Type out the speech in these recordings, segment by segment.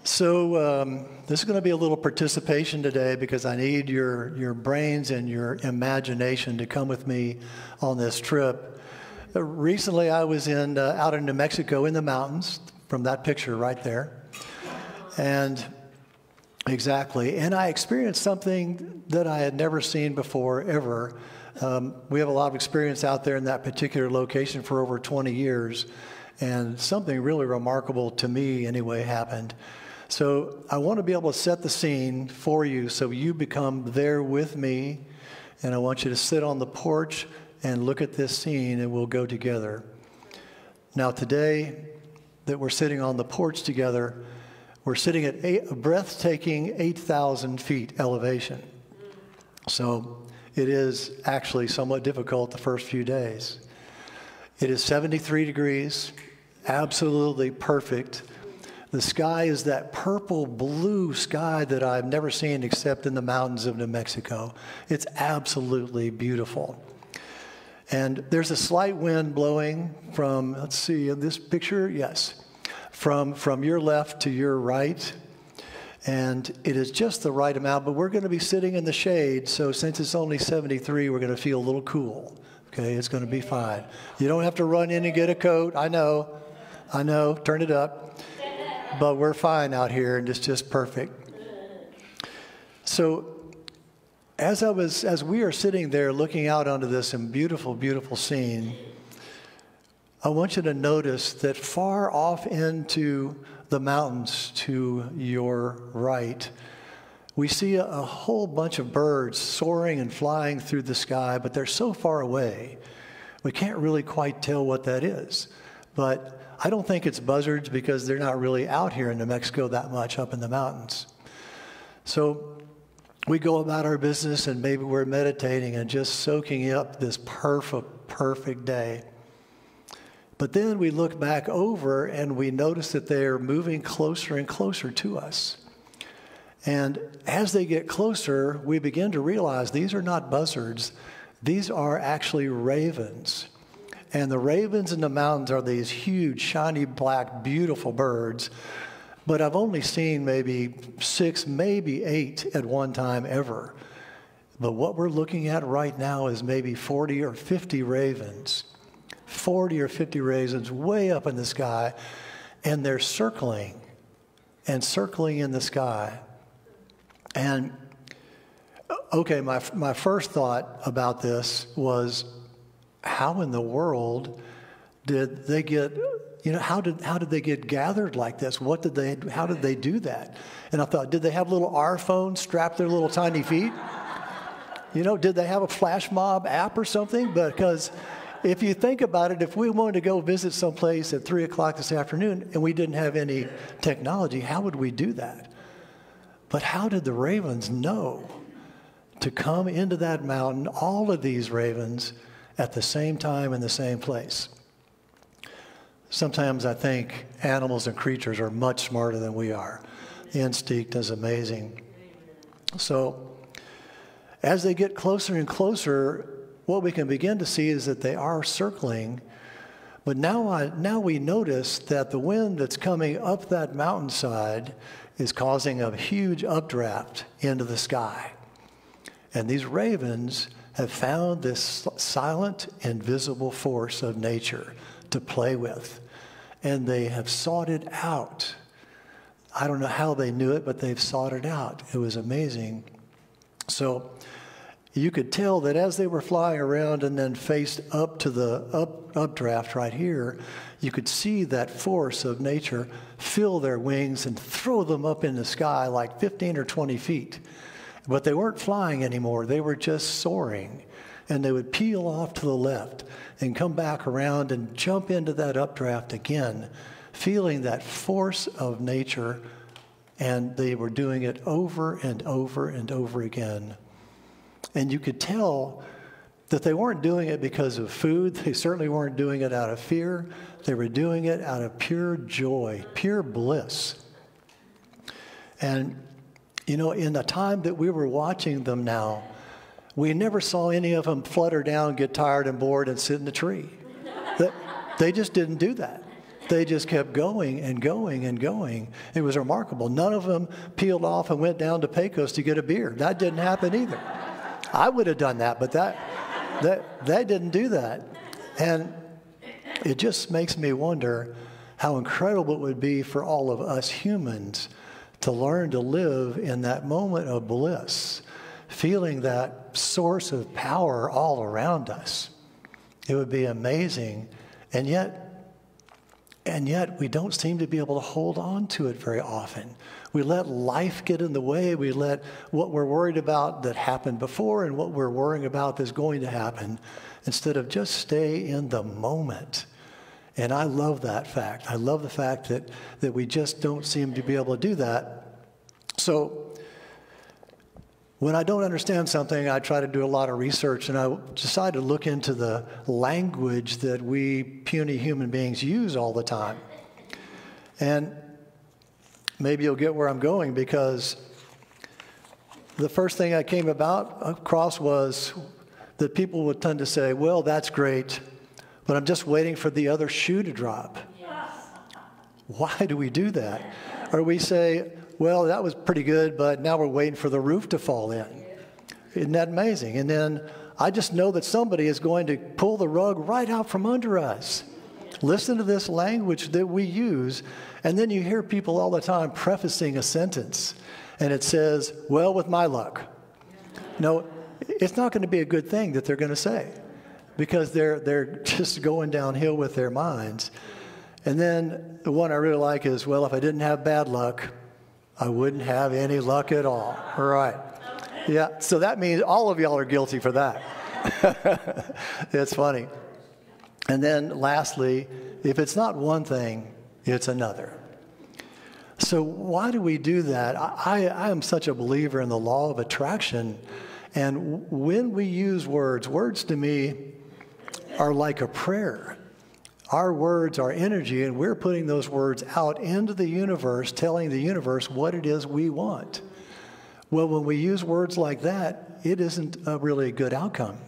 This is going to be a little participation today because I need your brains and your imagination to come with me on this trip. Recently, I was out in New Mexico in the mountains, from that picture right there. And I experienced something that I had never seen before, ever. We have a lot of experience out there in that particular location for over 20 years, and something really remarkable to me anyway happened. So I want to be able to set the scene for you so you become there with me, and I want you to sit on the porch and look at this scene, and we'll go together. Now today that we're sitting on the porch together, we're sitting at a breathtaking 8,000 feet elevation. So it is actually somewhat difficult the first few days. It is 73 degrees, absolutely perfect. The sky is that purple blue sky that I've never seen except in the mountains of New Mexico. It's absolutely beautiful. And there's a slight wind blowing from, let's see, in this picture, yes, from your left to your right. And it is just the right amount, but we're going to be sitting in the shade, so since it's only 73, we're going to feel a little cool. Okay, it's going to be fine. You don't have to run in and get a coat. I know, turn it up. But we're fine out here, and it's just perfect. So as we are sitting there looking out onto this beautiful, beautiful scene, I want you to notice that far off into the mountains to your right, we see a whole bunch of birds soaring and flying through the sky, but they're so far away, we can't really quite tell what that is. But I don't think it's buzzards because they're not really out here in New Mexico that much up in the mountains. So we go about our business and maybe we're meditating and just soaking up this perfect day. But then we look back over and we notice that they're moving closer and closer to us. And as they get closer, we begin to realize these are not buzzards. These are actually ravens. And the ravens in the mountains are these huge, shiny, black, beautiful birds. But I've only seen maybe 6, maybe 8 at one time ever. But what we're looking at right now is maybe 40 or 50 ravens. 40 or 50 ravens way up in the sky. And they're circling and circling in the sky. And, okay, my first thought about this was, how in the world did they get, how did they get gathered like this? How did they do that? And I thought, did they have little R phones strapped to their little tiny feet? Did they have a flash mob app or something? Because if you think about it, if we wanted to go visit someplace at 3 o'clock this afternoon and we didn't have any technology, how would we do that? But how did the ravens know to come into that mountain, all of these ravens, at the same time in the same place? Sometimes I think animals and creatures are much smarter than we are. The instinct is amazing. So as they get closer and closer, what we can begin to see is that they are circling. But now we notice that the wind that's coming up that mountainside is causing a huge updraft into the sky. And these ravens have found this silent, invisible force of nature to play with. And they have sought it out. I don't know how they knew it, but they've sought it out. It was amazing. So you could tell that as they were flying around and then faced up to the updraft right here, you could see that force of nature fill their wings and throw them up in the sky like 15 or 20 feet. But they weren't flying anymore. They were just soaring. And they would peel off to the left and come back around and jump into that updraft again, feeling that force of nature. And they were doing it over and over and over again. And you could tell that they weren't doing it because of food. They certainly weren't doing it out of fear. They were doing it out of pure joy, pure bliss. And in the time that we were watching them now, we never saw any of them flutter down, get tired and bored, and sit in the tree. They just didn't do that. They just kept going and going and going. It was remarkable. None of them peeled off and went down to Pecos to get a beer. That didn't happen either. I would have done that, but they didn't do that. And it just makes me wonder how incredible it would be for all of us humans to learn to live in that moment of bliss, feeling that source of power all around us. It would be amazing. And yet we don't seem to be able to hold on to it very often. We let life get in the way. We let what we're worried about that happened before and what we're worrying about that's going to happen, instead of just stay in the moment. And I love that fact. I love the fact that we just don't seem to be able to do that. So when I don't understand something, I try to do a lot of research, and I decided to look into the language that we puny human beings use all the time. And maybe you'll get where I'm going, because the first thing I came across was that people would tend to say, well, that's great, but I'm just waiting for the other shoe to drop. Yes. Why do we do that? Or we say, well, that was pretty good, but now we're waiting for the roof to fall in. Isn't that amazing? And then I just know that somebody is going to pull the rug right out from under us. Listen to this language that we use, and then you hear people all the time prefacing a sentence, and it says, well, with my luck. No, it's not going to be a good thing that they're going to say, because they're just going downhill with their minds. And then the one I really like is, well, if I didn't have bad luck, I wouldn't have any luck at all. All right. Yeah, so that means all of y'all are guilty for that. It's funny. And then lastly, if it's not one thing, it's another. So why do we do that? I am such a believer in the law of attraction. And when we use words to me are like a prayer. Our words are energy, and we're putting those words out into the universe, telling the universe what it is we want. Well, when we use words like that, it isn't really a good outcome.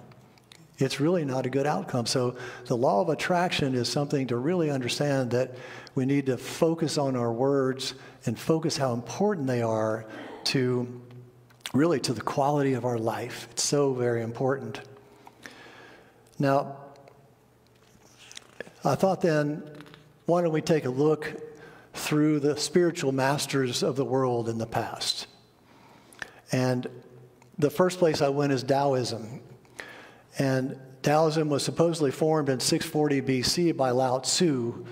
It's really not a good outcome. So the law of attraction is something to really understand, that we need to focus on our words and focus how important they are to really to the quality of our life. It's so very important. Now, I thought then, why don't we take a look through the spiritual masters of the world in the past? And the first place I went is Taoism. And Taoism was supposedly formed in 640 BC by Lao Tzu.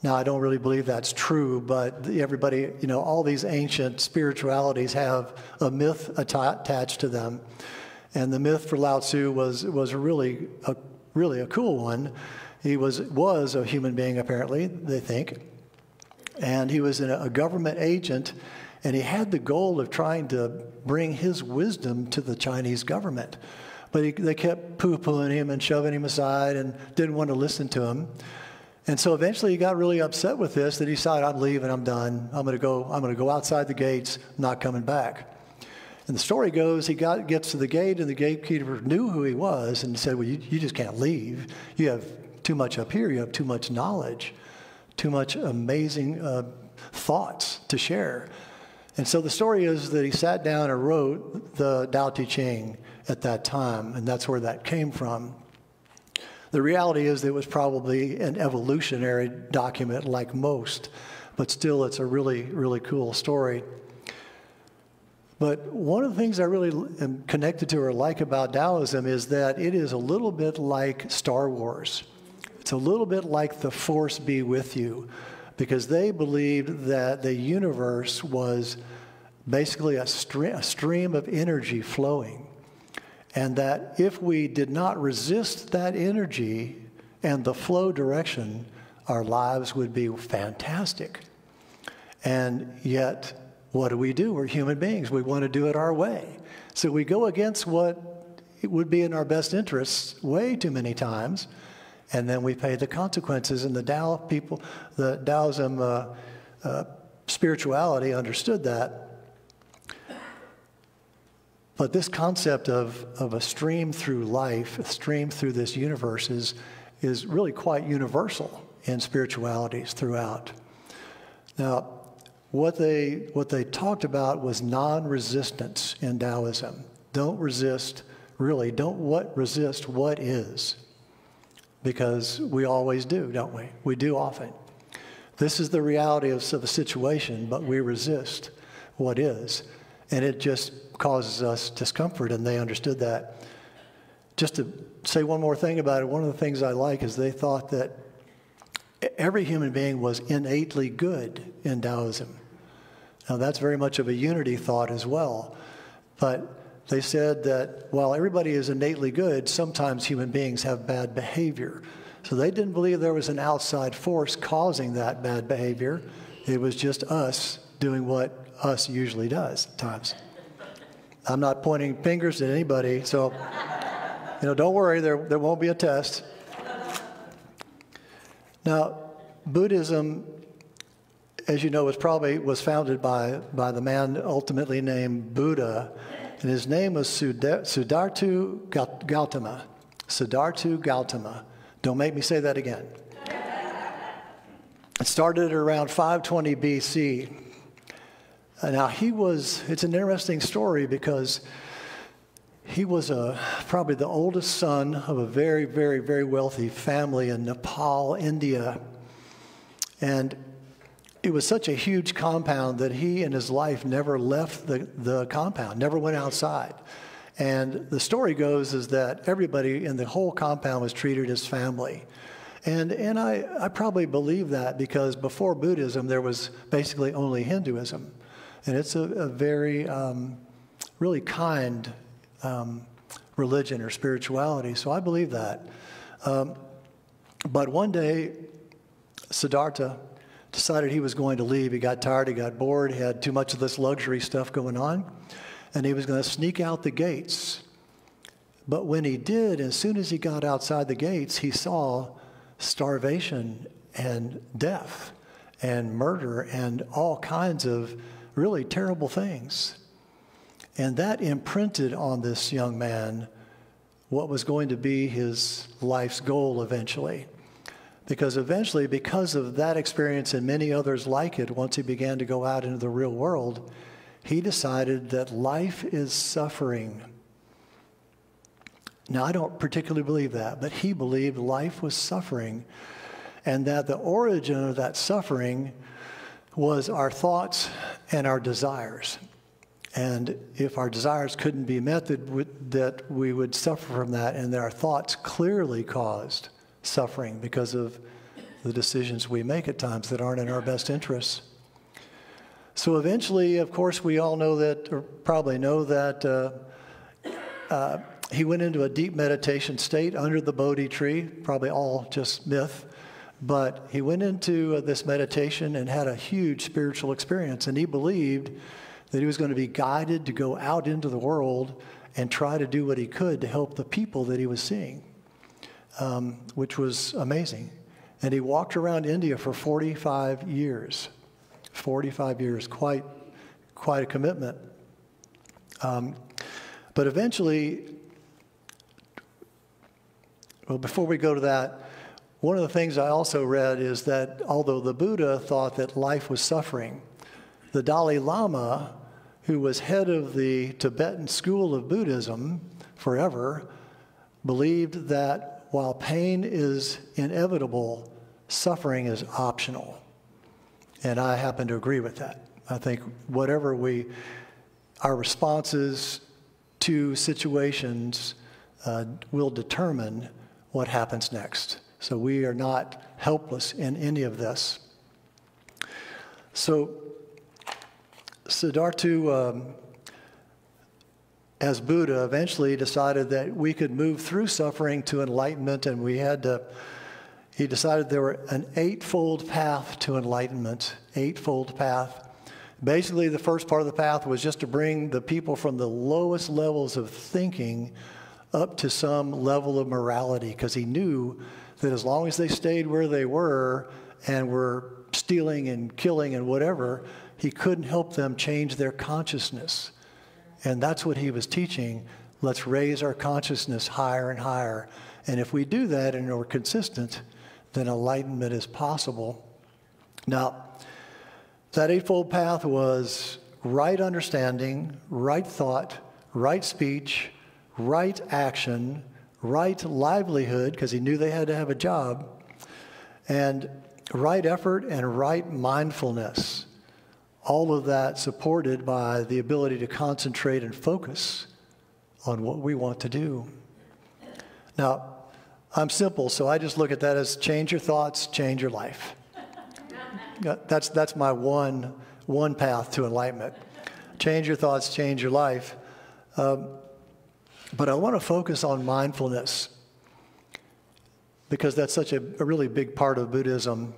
Now, I don't really believe that's true, but everybody, all these ancient spiritualities have a myth attached to them. And the myth for Lao Tzu was really a cool one. He was a human being, apparently, they think. And he was a government agent, and he had the goal of trying to bring his wisdom to the Chinese government. But they kept poo-pooing him and shoving him aside and didn't want to listen to him. And so eventually he got really upset with this, that he decided, I'm leaving, I'm done. I'm going to go outside the gates, not coming back. And the story goes, he gets to the gate, and the gatekeeper knew who he was and said, well, you just can't leave. You have too much up here. You have too much knowledge, too much amazing thoughts to share. And so the story is that he sat down and wrote the Tao Te Ching at that time, and that's where that came from. The reality is that it was probably an evolutionary document like most, but still it's a really, really cool story. But one of the things I really am connected to or like about Taoism is that it is a little bit like Star Wars. It's a little bit like the Force be with you, because they believed that the universe was basically a stream of energy flowing, and that if we did not resist that energy and the flow direction, our lives would be fantastic. And yet, what do? We're human beings. We want to do it our way. So we go against what it would be in our best interests way too many times, and then we pay the consequences. And the Taoism spirituality understood that. But this concept of a stream through life, a stream through this universe is really quite universal in spiritualities throughout. Now, what they talked about was non-resistance in Taoism. Don't resist, really, resist what is. Because we always do, don't we? We do often. This is the reality of a situation, but we resist what is. And it just causes us discomfort, and they understood that. Just to say one more thing about it, one of the things I like is they thought that every human being was innately good in Taoism. Now, that's very much of a unity thought as well. But they said that while everybody is innately good, sometimes human beings have bad behavior. So they didn't believe there was an outside force causing that bad behavior. It was just us doing what us usually does at times. I'm not pointing fingers at anybody, so don't worry, there won't be a test. Now, Buddhism, as you know, was founded by the man ultimately named Buddha, and his name was Siddhartha Gautama. Siddhartha Gautama. Don't make me say that again. It started around 520 BC. Now, it's an interesting story because he was probably the oldest son of a very, very, very wealthy family in Nepal, India. And it was such a huge compound that he in his life never left the compound, never went outside. And the story goes is that everybody in the whole compound was treated as family. And I probably believe that because before Buddhism, there was basically only Hinduism. And it's a very, really kind religion or spirituality. So I believe that. But one day, Siddhartha decided he was going to leave. He got tired, he got bored, he had too much of this luxury stuff going on, and he was going to sneak out the gates. But when he did, as soon as he got outside the gates, he saw starvation and death and murder and all kinds of really terrible things. And that imprinted on this young man what was going to be his life's goal eventually. Because eventually, because of that experience and many others like it, once he began to go out into the real world, he decided that life is suffering. Now, I don't particularly believe that, but he believed life was suffering and that the origin of that suffering was our thoughts and our desires. And if our desires couldn't be met, that we would suffer from that, and that our thoughts clearly caused suffering because of the decisions we make at times that aren't in our best interests. So eventually, of course, we all know that, or probably know that he went into a deep meditation state under the Bodhi tree, probably all just myth, but he went into this meditation and had a huge spiritual experience, and he believed that he was going to be guided to go out into the world and try to do what he could to help the people that he was seeing. Which was amazing. And he walked around India for 45 years. 45 years, quite a commitment. But eventually, well, before we go to that, one of the things I also read is that although the Buddha thought that life was suffering, the Dalai Lama, who was head of the Tibetan school of Buddhism forever, believed that while pain is inevitable, suffering is optional. And I happen to agree with that. I think whatever our responses to situations will determine what happens next. So we are not helpless in any of this. So Siddhartha, as Buddha, eventually decided that we could move through suffering to enlightenment, and he decided there were an eightfold path to enlightenment, eightfold path. Basically, the first part of the path was just to bring the people from the lowest levels of thinking up to some level of morality, because he knew that as long as they stayed where they were and were stealing and killing and whatever, he couldn't help them change their consciousness. And that's what he was teaching. Let's raise our consciousness higher and higher. And if we do that and we're consistent, then enlightenment is possible. Now, that Eightfold Path was right understanding, right thought, right speech, right action, right livelihood, because he knew they had to have a job, and right effort and right mindfulness. All of that supported by the ability to concentrate and focus on what we want to do. Now, I'm simple, so I just look at that as change your thoughts, change your life. That's my one path to enlightenment. Change your thoughts, change your life. But I want to focus on mindfulness because that's such a really big part of Buddhism.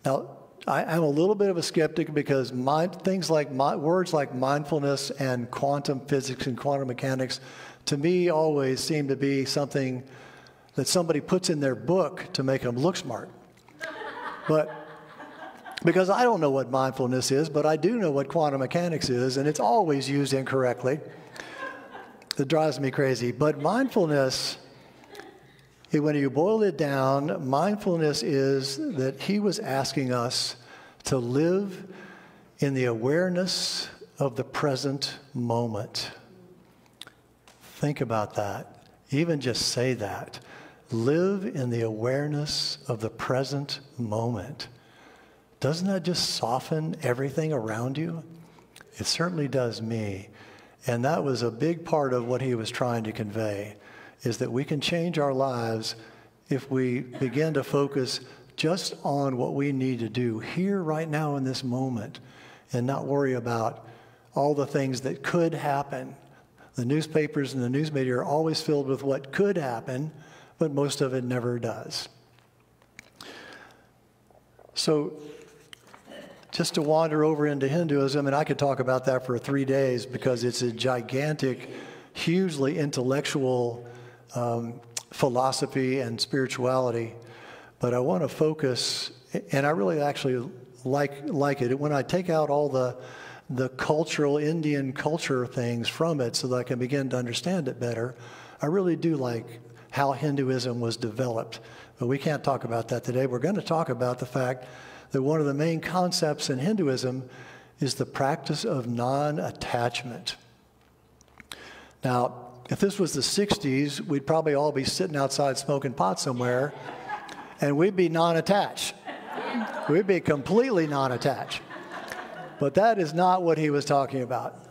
Now, I'm a little bit of a skeptic because words like mindfulness and quantum physics and quantum mechanics, to me, always seem to be something that somebody puts in their book to make them look smart. But because I don't know what mindfulness is, but I do know what quantum mechanics is, and it's always used incorrectly. It drives me crazy. But mindfulness, when you boil it down, mindfulness is that he was asking us to live in the awareness of the present moment. Think about that. Even just say that. Live in the awareness of the present moment. Doesn't that just soften everything around you? It certainly does me. And that was a big part of what he was trying to convey, is that we can change our lives if we begin to focus just on what we need to do here, right now, in this moment, and not worry about all the things that could happen. The newspapers and the news media are always filled with what could happen, but most of it never does. So, just to wander over into Hinduism, and I could talk about that for 3 days because it's a gigantic, hugely intellectual philosophy and spirituality. But I want to focus, and I really actually like it. When I take out all the cultural, Indian culture things from it so that I can begin to understand it better, I really do like how Hinduism was developed. But we can't talk about that today. We're going to talk about the fact that one of the main concepts in Hinduism is the practice of non-attachment. Now, if this was the 60s, we'd probably all be sitting outside smoking pot somewhere, and we'd be non-attached. We'd be completely non-attached. But that is not what he was talking about.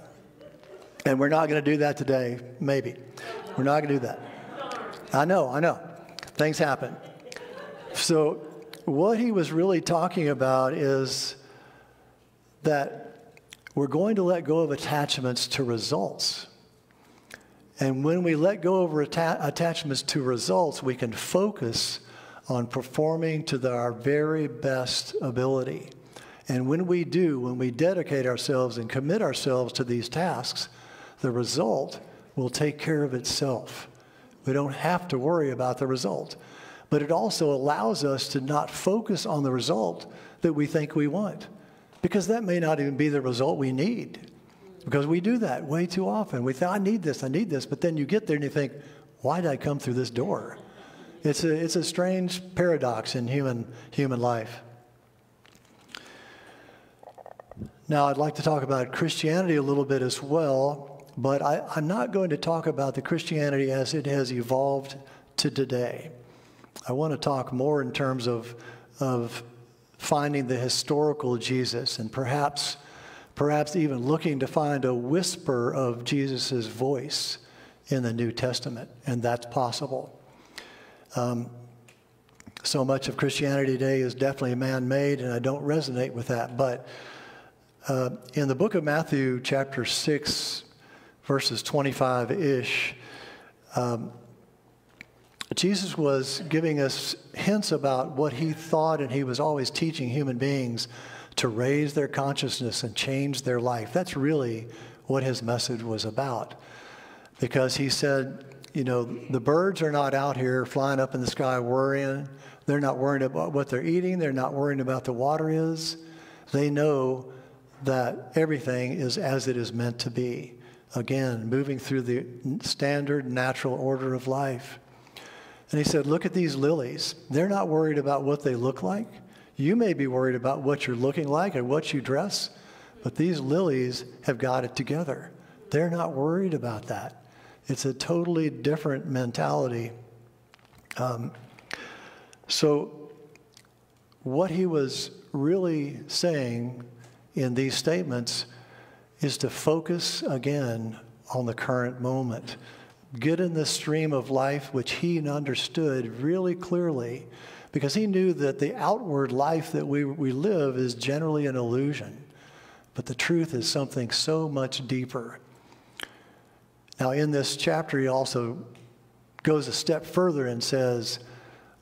And we're not going to do that today, maybe. We're not going to do that. I know. Things happen. So what he was really talking about is that we're going to let go of attachments to results. And when we let go of attachments to results, we can focus on performing to our very best ability. And when we dedicate ourselves and commit ourselves to these tasks, the result will take care of itself. We don't have to worry about the result. But it also allows us to not focus on the result that we think we want, because that may not even be the result we need. Because we do that way too often. We think, I need this, but then you get there and you think, why did I come through this door? It's a strange paradox in human life. Now, I'd like to talk about Christianity a little bit as well, but I'm not going to talk about the Christianity as it has evolved to today. I want to talk more in terms of finding the historical Jesus, and perhaps even looking to find a whisper of Jesus' voice in the New Testament, and that's possible. So much of Christianity today is definitely man-made, and I don't resonate with that. But in the book of Matthew, chapter 6, verses 25-ish, Jesus was giving us hints about what he thought, and he was always teaching human beings to raise their consciousness and change their life. That's really what his message was about. Because he said, the birds are not out here flying up in the sky worrying. They're not worrying about what they're eating. They're not worrying about the water is. They know that everything is as it is meant to be. Again, moving through the standard natural order of life. And he said, look at these lilies. They're not worried about what they look like. You may be worried about what you're looking like and what you dress, but these lilies have got it together. They're not worried about that. It's a totally different mentality. So what he was really saying in these statements is to focus again on the current moment. Get in the stream of life which he understood really clearly, because he knew that the outward life that we live is generally an illusion, but the truth is something so much deeper. Now, in this chapter, he also goes a step further and says,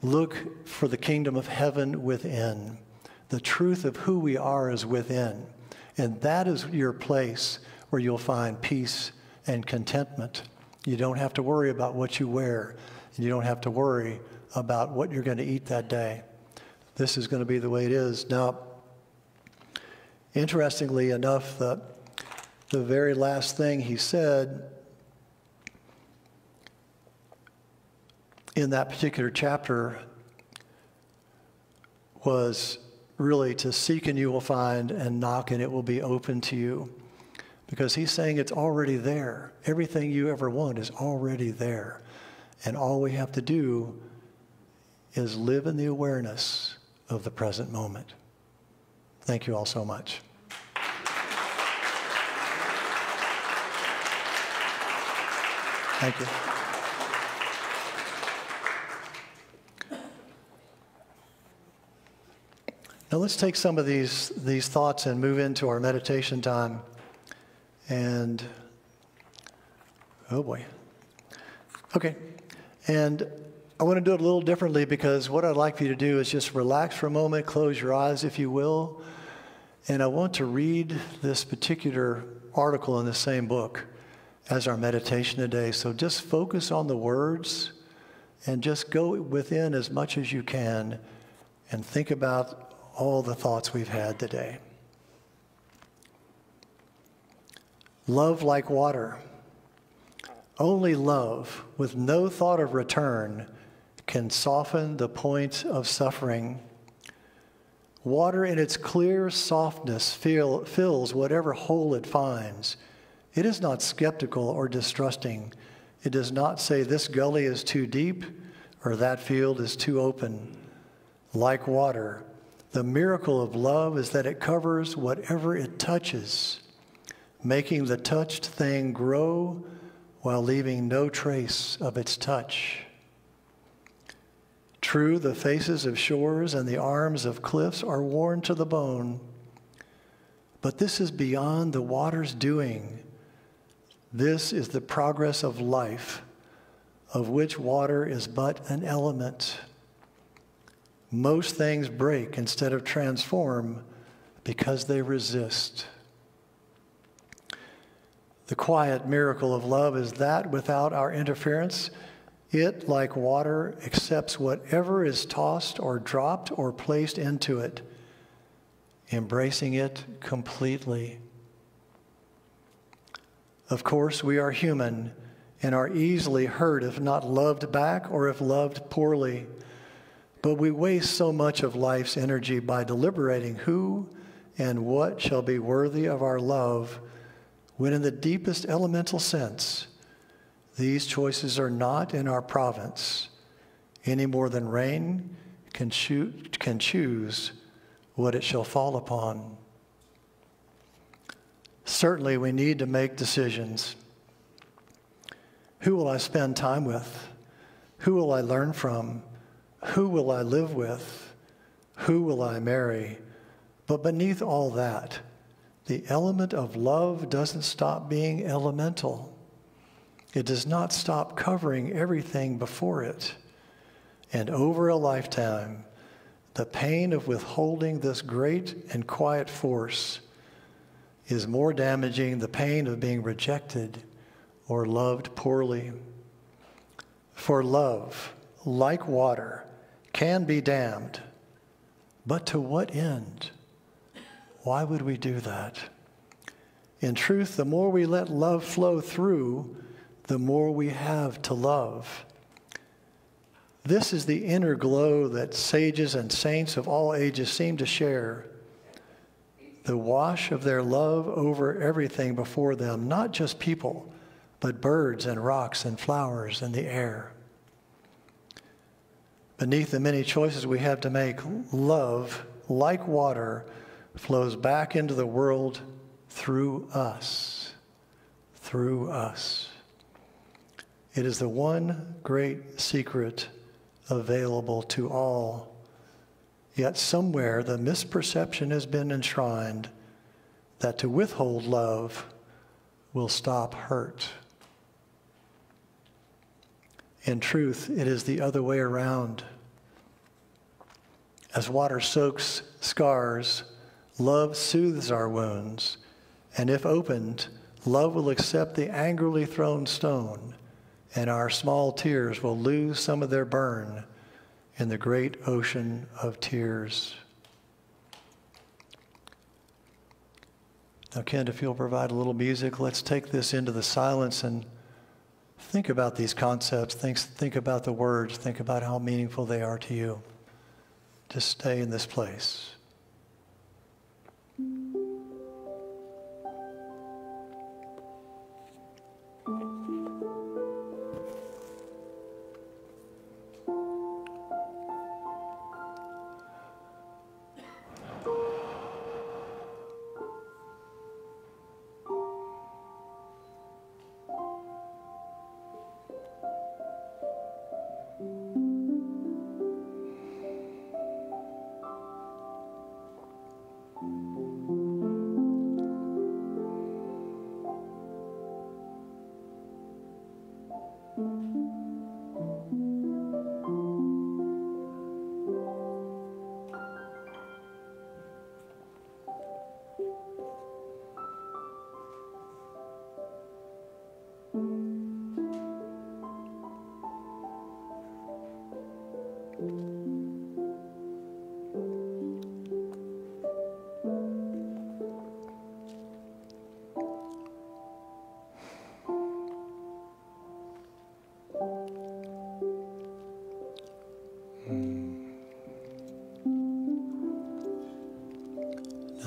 look for the kingdom of heaven within. The truth of who we are is within, and that is your place where you'll find peace and contentment. You don't have to worry about what you wear, and you don't have to worry about what you're going to eat that day. This is going to be the way it is. Now, interestingly enough, the very last thing he said in that particular chapter was really to seek and you will find, and knock and it will be open to you. Because he's saying it's already there. Everything you ever want is already there. And all we have to do is live in the awareness of the present moment. Thank you all so much. Thank you. Now let's take some of these thoughts and move into our meditation time. And, oh boy. Okay. And I want to do it a little differently, because what I'd like for you to do is just relax for a moment, close your eyes if you will. And I want to read this particular article in the same book as our meditation today. So just focus on the words and just go within as much as you can and think about all the thoughts we've had today. Love like water. Only love with no thought of return can soften the point of suffering. Water in its clear softness fills whatever hole it finds. It is not skeptical or distrusting. It does not say this gully is too deep or that field is too open. Like water, the miracle of love is that it covers whatever it touches, making the touched thing grow while leaving no trace of its touch. True, the faces of shores and the arms of cliffs are worn to the bone, but this is beyond the water's doing. This is the progress of life, of which water is but an element. Most things break instead of transform because they resist. The quiet miracle of love is that without our interference, it, like water, accepts whatever is tossed or dropped or placed into it, embracing it completely. Of course, we are human and are easily hurt if not loved back or if loved poorly. But we waste so much of life's energy by deliberating who and what shall be worthy of our love, when in the deepest elemental sense, these choices are not in our province, any more than rain can choose what it shall fall upon. Certainly, we need to make decisions. Who will I spend time with? Who will I learn from? Who will I live with? Who will I marry? But beneath all that, the element of love doesn't stop being elemental. It does not stop covering everything before it. And over a lifetime, the pain of withholding this great and quiet force is more damaging than the pain of being rejected or loved poorly. For love, like water, can be damned. But to what end? Why would we do that? In truth, the more we let love flow through, the more we have to love. This is the inner glow that sages and saints of all ages seem to share. The wash of their love over everything before them, not just people, but birds and rocks and flowers and the air. Beneath the many choices we have to make, love, like water, flows back into the world through us. Through us. It is the one great secret available to all. Yet somewhere the misperception has been enshrined that to withhold love will stop hurt. In truth, it is the other way around. As water soaks scars, love soothes our wounds, and if opened, love will accept the angrily thrown stone, and our small tears will lose some of their burn in the great ocean of tears. Now, Kent, if you'll provide a little music, let's take this into the silence and think about these concepts. Think about the words. Think about how meaningful they are to you. Just stay in this place.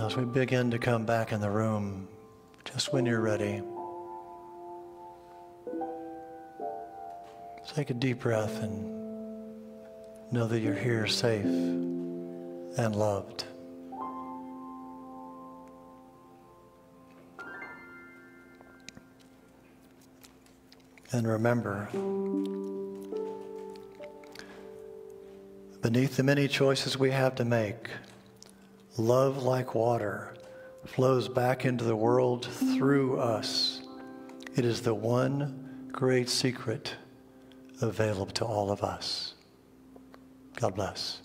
Now, as we begin to come back in the room, just when you're ready, take a deep breath and know that you're here safe and loved. And remember, beneath the many choices we have to make, love like water flows back into the world through us. It is the one great secret available to all of us. God bless.